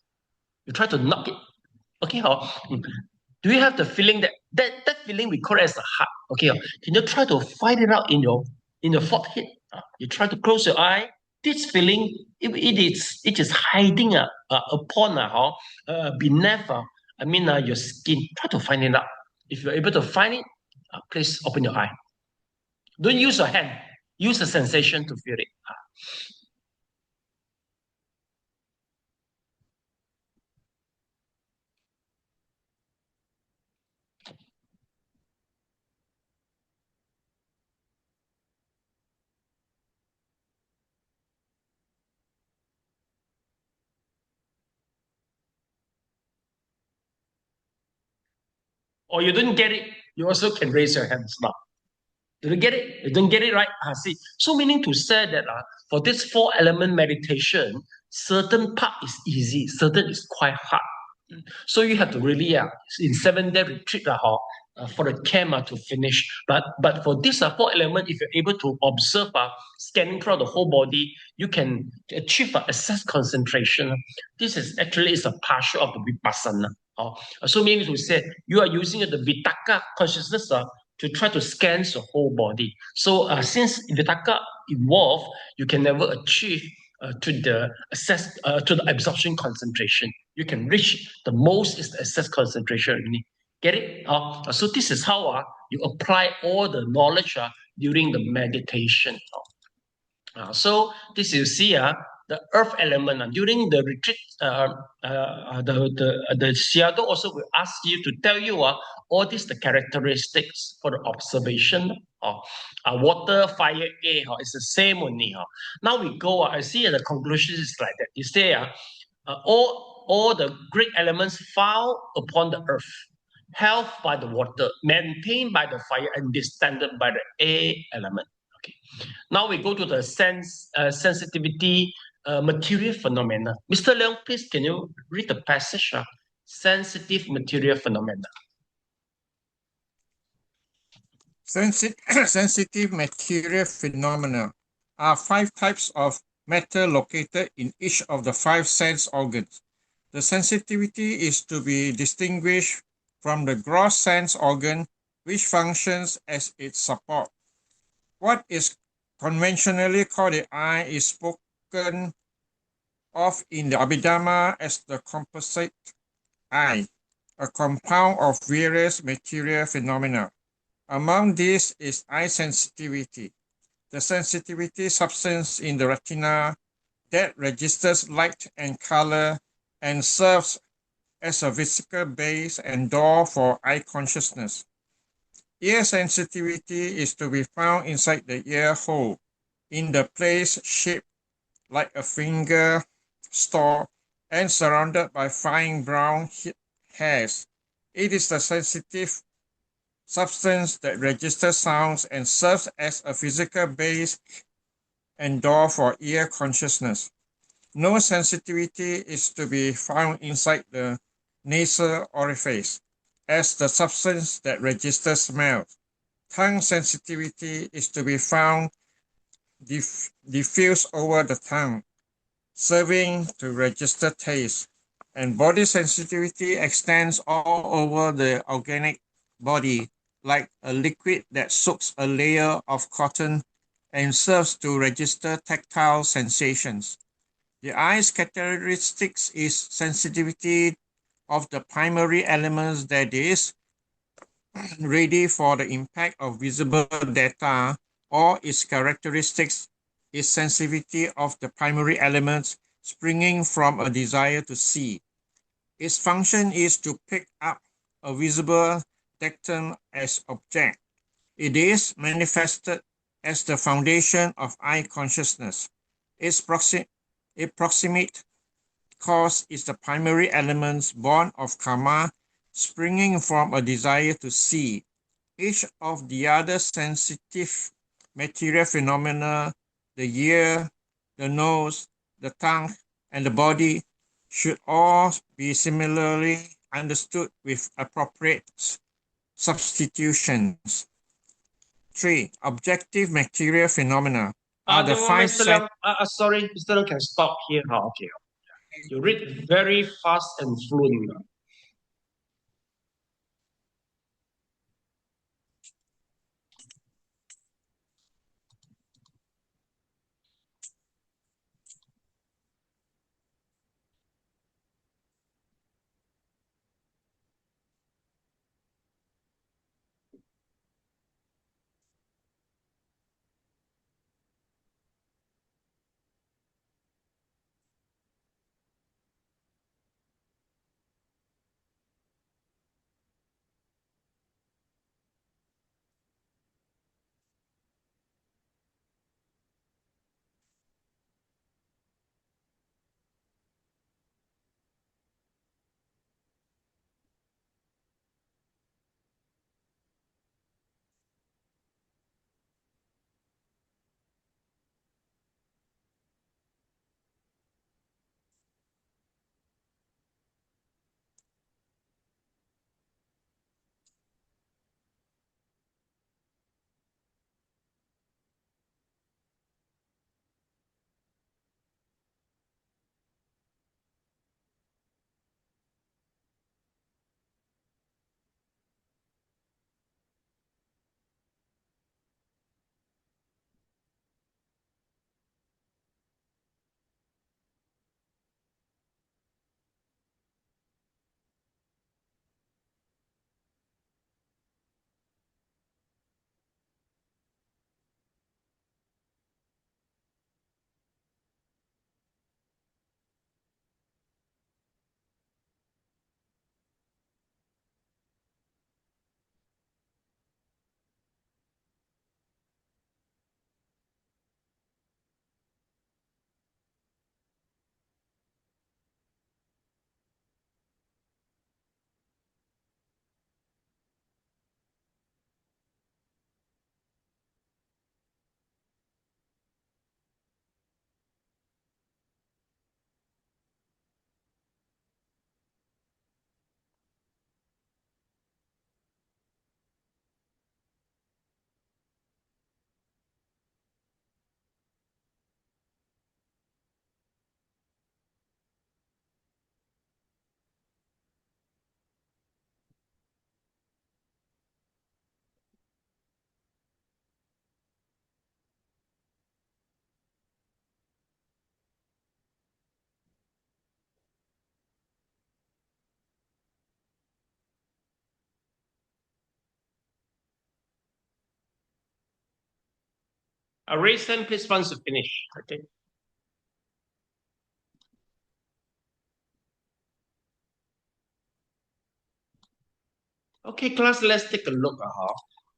you try to knock it. Okay, do you have the feeling that feeling we call it as the heart? Okay, can you try to find it out in your forehead? You try to close your eye. This feeling it is hiding upon beneath your skin. Try to find it out. If you're able to find it, please open your eye. Don't use your hand. Use the sensation to feel it. Or you don't get it, you also can raise your hands now. Did you get it? You don't get it, right? See. So meaning to say that for this 4 element meditation, certain part is easy, certain is quite hard. So you have to really in 7-day retreat for the camp to finish. But for this 4 element, if you're able to observe scanning throughout the whole body, you can achieve assess concentration. This is actually a partial of the vipassana. So meaning to say you are using the vitakka consciousness to try to scan the whole body. So since vitakka evolved, you can never achieve to the absorption concentration. You can reach the most is the access concentration. Get it? So this is how you apply all the knowledge during the meditation. So this you see the earth element during the retreat. The Seattle also will ask you to tell you all these the characteristics for the observation. Water, fire, air. It's the same only. Now we go. I see the conclusion is like that. You say all the great elements found upon the earth, held by the water, maintained by the fire, and distended by the air element. Okay. Now we go to the sensitivity material phenomena. Mr. Leong, please can you read the passage? Sensitive material phenomena. Sensitive material phenomena are 5 types of matter located in each of the 5 sense organs. The sensitivity is to be distinguished from the gross sense organ, which functions as its support. What is conventionally called the eye is spoken of in the Abhidhamma as the composite eye, a compound of various material phenomena. Among these is eye sensitivity, the sensitivity substance in the retina that registers light and color and serves as a physical base and door for eye consciousness. Ear sensitivity is to be found inside the ear hole, in the place shaped like a finger store and surrounded by fine brown hairs. It is the sensitive substance that registers sounds and serves as a physical base and door for ear consciousness. No sensitivity is to be found inside the nasal orifice as the substance that registers smell. Tongue sensitivity is to be found diffuse over the tongue, serving to register taste. And body sensitivity extends all over the organic body like a liquid that soaks a layer of cotton and serves to register tactile sensations. The eye's characteristics is sensitivity of the primary elements, that is, ready for the impact of visible data, or its characteristics is sensitivity of the primary elements springing from a desire to see. Its function is to pick up a visible datum as object. It is manifested as the foundation of eye consciousness. Its proximate cause is the primary elements born of karma, springing from a desire to see. Each of the other sensitive material phenomena, the ear, the nose, the tongue, and the body, should all be similarly understood with appropriate substitutions. 3. Objective material phenomena are the 5 Mr. Leong, sorry, Mr. Leong can stop here. Okay. You read very fast and fluent. Raise hand, please, once you finish. Okay. Okay, class, let's take a look.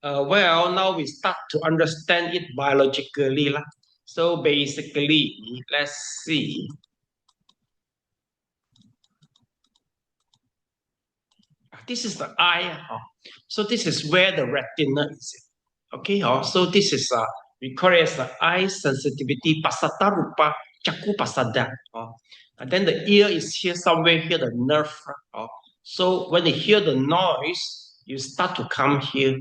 Well, now we start to understand it biologically. So basically, let's see. This is the eye. So this is where the retina is. Okay, so this is we call it as the eye sensitivity, pasata rupa, chaku pasada. And then the ear is here somewhere here, the nerve. So when you hear the noise, you start to come here.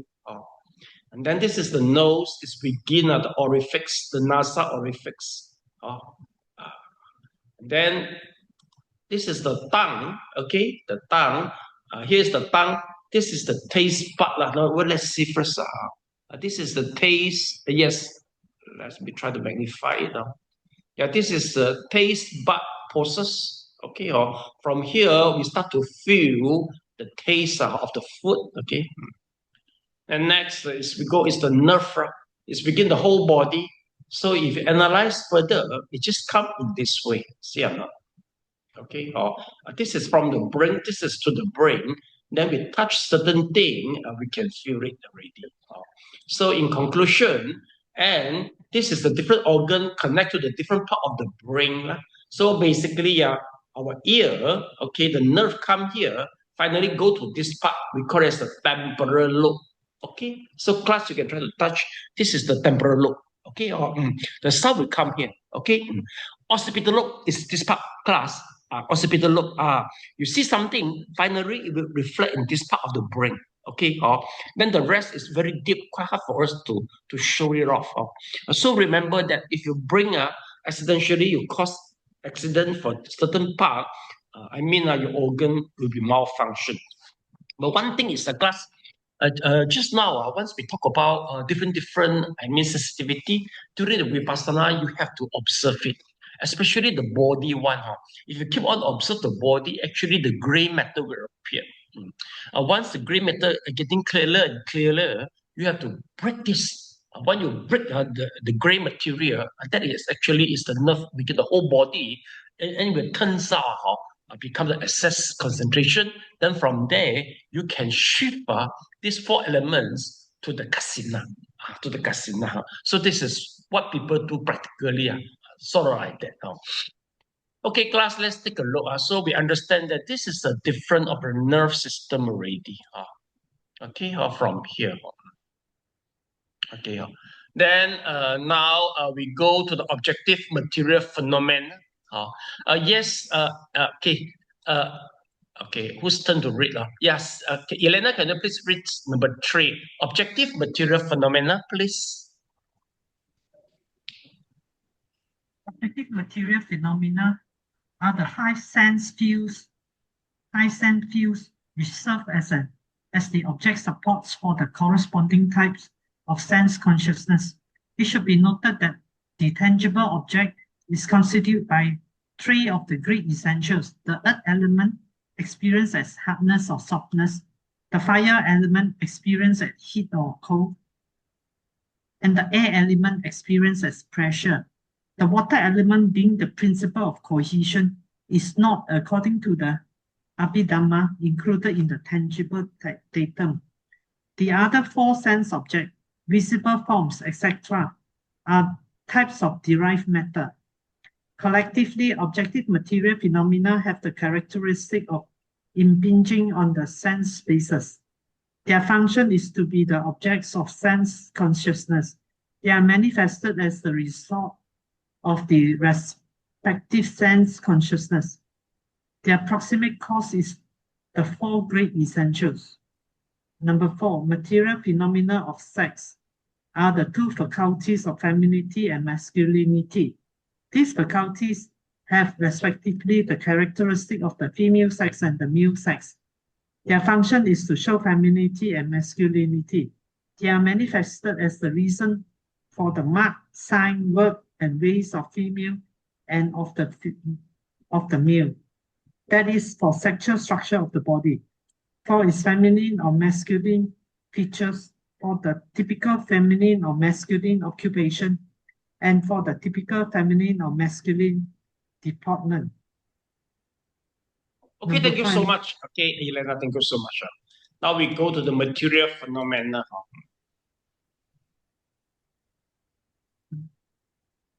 And then this is the nose, it's begin at the orifix, the nasa orifix. Then this is the tongue, okay, the tongue. Here's the tongue. This is the taste bud. Well, let's see first. This is the taste. Yes, let me try to magnify it. Yeah, this is the taste bud process. Okay, from here we start to feel the taste of the food. Okay, and next is the nerve. It's begin the whole body. So if you analyze further, it just comes in this way. See or not? Okay, this is from the brain, this is to the brain. Then we touch certain thing, we can feel it already. So in conclusion, and this is the different organ connect to the different part of the brain. So basically, our ear, okay, the nerve come here, finally go to this part, we call it as the temporal lobe. Okay, so class, you can try to touch, this is the temporal lobe. Okay, the sound will come here. Okay, occipital lobe is this part, class. Occipital lobe, you see something, finally it will reflect in this part of the brain. Okay, then the rest is very deep, quite hard for us to show it off. So remember that if you bring accidentally, you cause accident for certain part, your organ will be malfunction. But one thing is, class, just now, once we talk about different sensitivity, during the Vipassana, you have to observe it, especially the body one. If you keep on observe the body, actually the gray matter will appear. Once the gray matter is getting clearer and clearer, you have to break this. When you break the gray material, that is the nerve within the whole body, and it turns out becomes the excess concentration. Then from there, you can shift these four elements to the kasina. So this is what people do practically, sort of like that. Okay, class, let's take a look. So we understand that this is a different of the nerve system already. Okay, from here. Okay, then now we go to the objective material phenomena. Yes, okay. Okay, whose turn to read? Yes, Elena, can you please read number 3? Objective material phenomena, please. Objective material phenomena are the high sense fields which serve as the object supports for the corresponding types of sense consciousness. It should be noted that the tangible object is constituted by 3 of the great essentials: the earth element, experienced as hardness or softness; the fire element, experienced as heat or cold; and the air element, experienced as pressure. The water element, being the principle of cohesion, is not, according to the abhidhamma, included in the tangible datum. The other 4 sense objects, visible forms, etc., are types of derived matter. Collectively, objective material phenomena have the characteristic of impinging on the sense spaces. Their function is to be the objects of sense consciousness. They are manifested as the result of the respective sense consciousness. Their proximate cause is the 4 great essentials. Number 4, material phenomena of sex are the 2 faculties of femininity and masculinity. These faculties have respectively the characteristic of the female sex and the male sex. Their function is to show femininity and masculinity. They are manifested as the reason for the mark, sign, work, and ways of female and of the male. That is for sexual structure of the body. For its feminine or masculine features, for the typical feminine or masculine occupation, and for the typical feminine or masculine deportment. Okay, Number thank you so 5. much. Okay, Elena, thank you so much. Now we go to the material phenomena.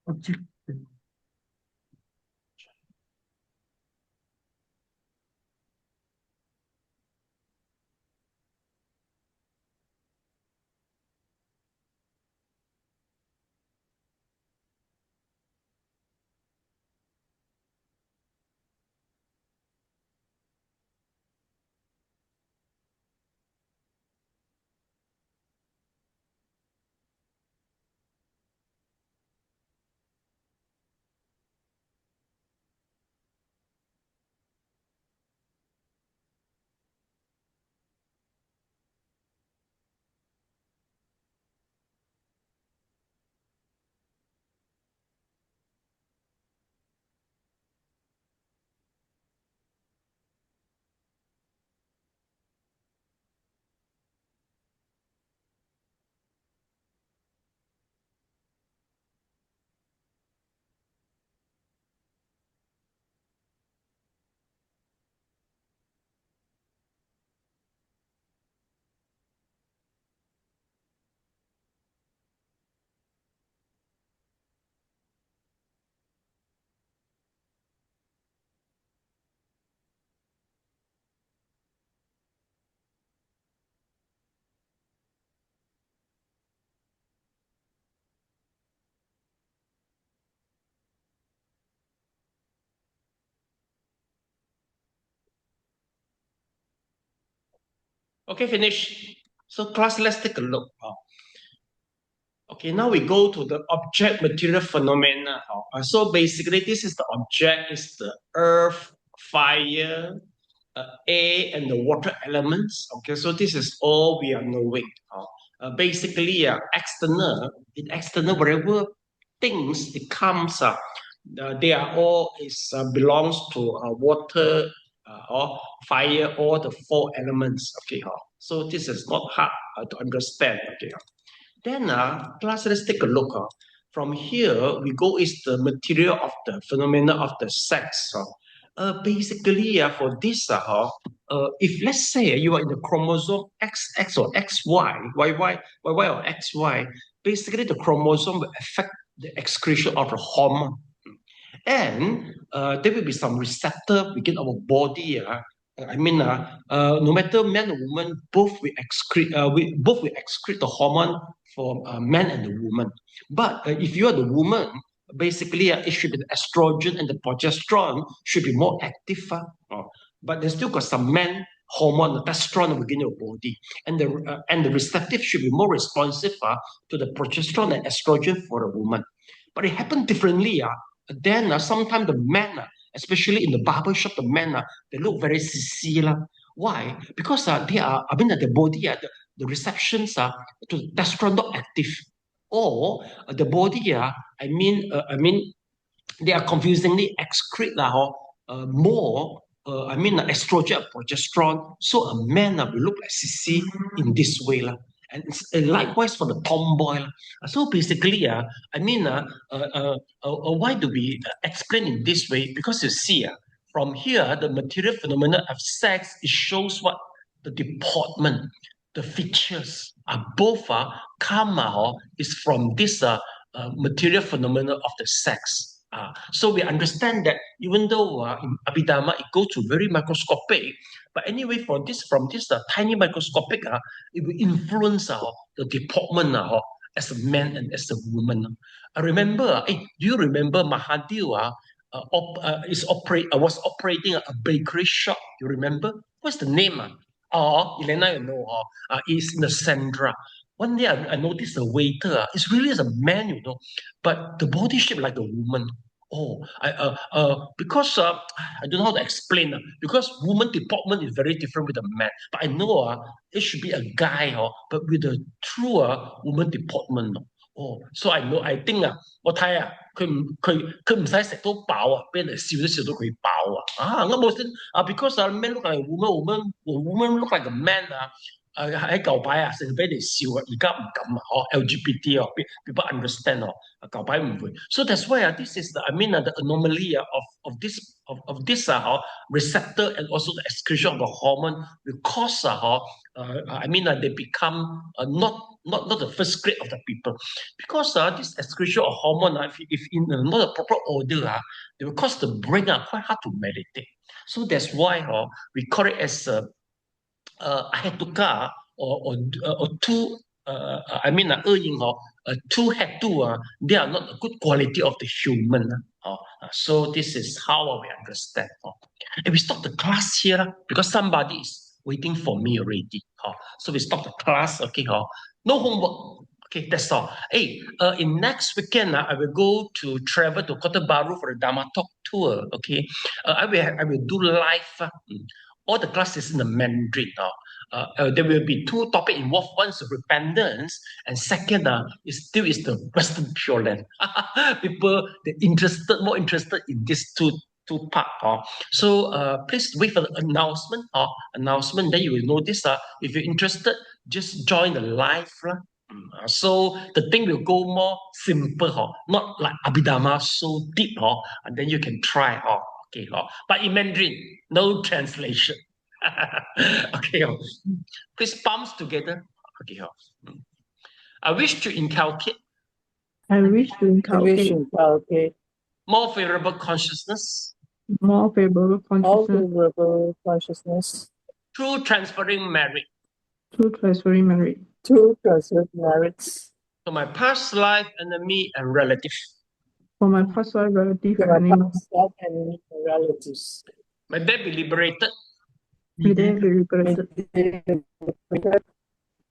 Object. Okay, finish. So class, let's take a look. Okay, now we go to the object material phenomena. So basically, this is the object, is the earth, fire, air, and the water elements. Okay, so this is all we are knowing. Basically, external, whatever things it comes, they are all belongs to water or fire, or the four elements. Okay, so this is not hard to understand. Okay. Then, class, let's take a look. From here, we go is the material of the phenomena of the sex. Basically, for this, if let's say you are in the chromosome XX or XY, YY or XY, basically the chromosome will affect the excretion of the hormone. And there will be some receptor within our body. No matter man or woman, both will excrete the hormone for man and the woman. But if you are the woman, basically it should be the estrogen and the progesterone should be more active. But there's still got some man hormone, the testosterone within your body, and the receptive should be more responsive to the progesterone and estrogen for the woman. But it happened differently. Then sometimes the men, especially in the barber shop, the men, they look very sissy. Why? Because the body, the receptions to the testosterone not active. Or the body, they are confusingly excrete more, estrogen and progesterone. So a man will look like sissy in this way. And likewise for the tomboy. So basically, why do we explain in this way? Because you see, from here, the material phenomena of sex, it shows what the deportment, the features are both karma is from this material phenomena of the sex. So we understand that even though in abhidhamma it goes to very microscopic, but anyway, from this tiny microscopic, it will influence the deportment as a man and as a woman. I remember, do you remember Mahathir was operating a bakery shop? You remember? What's the name? Elena, you know, is in the Sandra. One day I noticed the waiter, it's really as a man, but the body shape like a woman. Because I don't know how to explain. Because woman deportment is very different with a man. But I know it should be a guy, but with a true woman deportment. So I think 我睇佢唔使食到飽俾人哋笑都笑到佢飽啱冇先because men look like a woman look like a man 喺舊擺啊，成日俾你笑啊，而家唔敢啊，LGBT people understand舊擺唔會。So that's why this is the the anomaly of this receptor and also the excretion of the hormone will cause they become not the first grade of the people because this excretion of hormone if in not a proper order they will cause the brain quite hard to meditate. So that's why we call it as ahetuka or two two hetu they are not a good quality of the human. So this is how we understand. And we stop the class here because somebody is waiting for me already. So we stop the class. Okay, no homework. Okay, that's all. Hey, in next weekend, I will go to travel to Kota Baru for a Dharma talk tour. Okay, I will do live. All the classes in the Mandarin. There will be two topics involved. One is repentance, and second is the Western Pure Land. People more interested in these two part. So please wait for the announcement. Then you will notice. If you're interested, just join the live. So the thing will go more simple, not like abhidhamma so deep, and then you can try. Okay, but in Mandarin, no translation. Okay, please palms together. Okay, I wish to inculcate. I wish to inculcate More favorable consciousness. more favorable consciousness. Through transferring merit. Through transferring merit. Through transferring merits. To my past life enemy and relative. For my past life relative and relatives. May they be liberated. May they be liberated.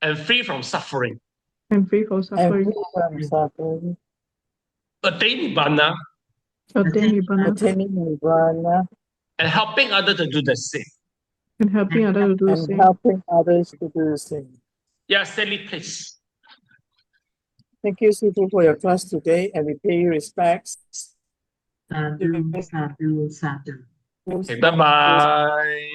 And free from suffering. And free from suffering. Attain Nibbana. Attain Nibbana. And helping others to do the same. And helping others to do the same. Helping others to do the same. Yeah, Sally, please. Thank you, Sifu, for your class today, and we pay you respects. Sadhu, sadhu, sadhu. Okay, bye-bye.